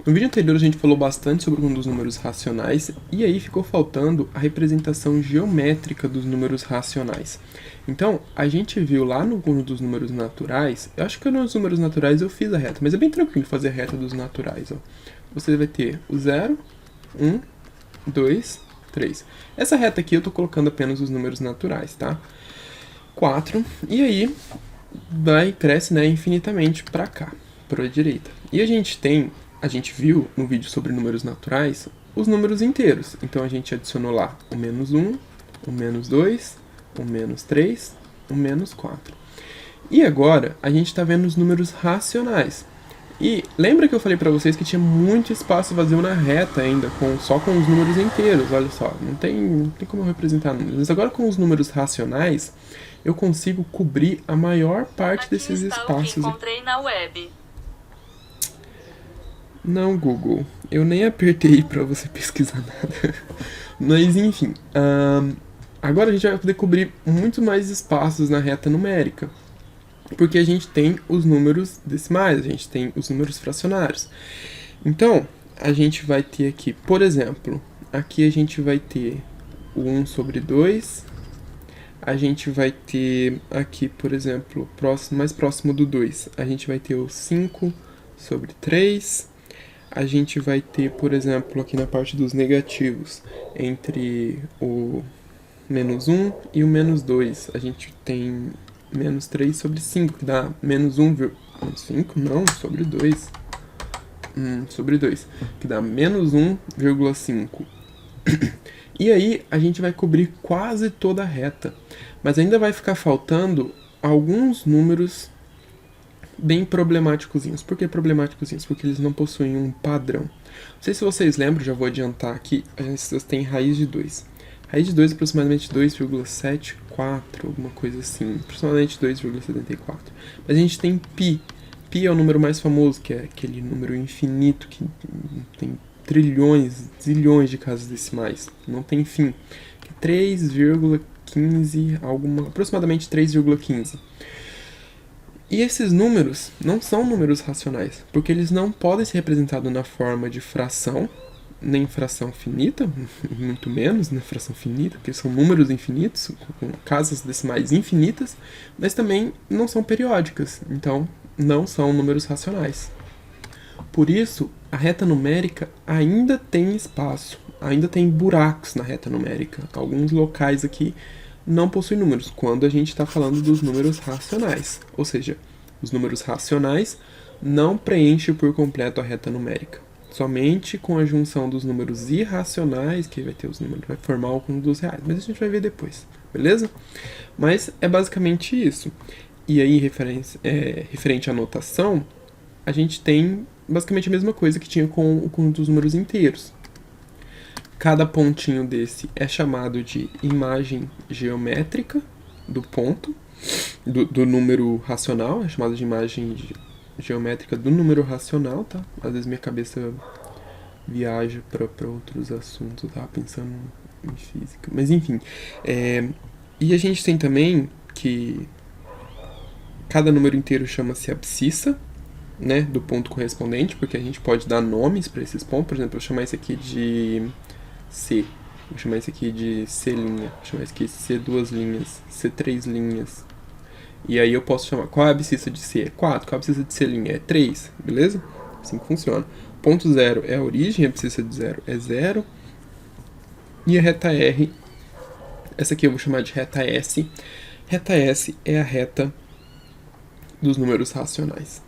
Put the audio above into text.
No vídeo anterior a gente falou bastante sobre um dos números racionais e aí ficou faltando a representação geométrica dos números racionais. Então, a gente viu lá no conjunto dos números naturais, eu acho que nos números naturais eu fiz a reta, mas é bem tranquilo fazer a reta dos naturais. Ó. Você vai ter o 0, 1, 2, 3. Essa reta aqui eu estou colocando apenas os números naturais, tá? 4, e aí cresce, né, infinitamente para cá, para a direita. E a gente viu no vídeo sobre números naturais os números inteiros. Então a gente adicionou lá o menos 1, o menos 2, o menos 3, o menos 4. E agora a gente está vendo os números racionais. E lembra que eu falei para vocês que tinha muito espaço vazio na reta ainda, só com os números inteiros, olha só, não tem como eu representar números. Mas agora com os números racionais, eu consigo cobrir a maior parte desses espaços. O que encontrei na web. Não, Google, eu nem apertei para você pesquisar nada. Mas enfim, agora a gente vai poder cobrir muito mais espaços na reta numérica. Porque a gente tem os números decimais, a gente tem os números fracionários. Então, a gente vai ter aqui, por exemplo, aqui a gente vai ter o 1 sobre 2. A gente vai ter aqui, por exemplo, mais próximo do 2, a gente vai ter o 5 sobre 3. A gente vai ter, por exemplo, aqui na parte dos negativos, entre o menos 1 e o menos 2, a gente tem menos 3 sobre 5, que dá menos 1, 5 não, sobre 2, sobre 2, que dá menos 1,5. E aí a gente vai cobrir quase toda a reta, mas ainda vai ficar faltando alguns números bem problemáticozinhos. Por que problemáticozinhos? Porque eles não possuem um padrão. Não sei se vocês lembram, já vou adiantar aqui, a gente tem raiz de 2. Raiz de 2 é aproximadamente 2,74, alguma coisa assim, aproximadamente 2,74. Mas a gente tem π. Π é o número mais famoso, que é aquele número infinito, que tem trilhões, zilhões de casas decimais, não tem fim. 3,15, aproximadamente 3,15. E esses números não são números racionais, porque eles não podem ser representados na forma de fração, nem fração finita, muito menos na fração finita, porque são números infinitos, com casas decimais infinitas, mas também não são periódicas, então não são números racionais. Por isso, a reta numérica ainda tem espaço, ainda tem buracos na reta numérica. Alguns locais aqui não possuem números, quando a gente está falando dos números racionais. Ou seja, os números racionais não preenchem por completo a reta numérica. Somente com a junção dos números irracionais, que vai ter os números, vai formar o conjunto dos reais. Mas a gente vai ver depois, beleza? Mas é basicamente isso. E aí, referente à notação, a gente tem basicamente a mesma coisa que tinha com o conjunto dos números inteiros. Cada pontinho desse é chamado de imagem geométrica do ponto, do número racional, é chamado de imagem geométrica do número racional, tá? Às vezes minha cabeça viaja para outros assuntos, eu tava pensando em física, mas enfim. E a gente tem também que cada número inteiro chama-se abscissa, né, do ponto correspondente, porque a gente pode dar nomes para esses pontos. Por exemplo, eu vou chamar esse aqui de C, vou chamar esse aqui de C', vou chamar esse aqui de C duas linhas, C três linhas. E aí eu posso chamar, qual é a abscissa de C? É 4, qual é a abscissa de C'? É 3, beleza? Assim que funciona. Ponto 0 é a origem, a abscissa de 0 é 0. E a reta R, essa aqui eu vou chamar de reta S. Reta S é a reta dos números racionais.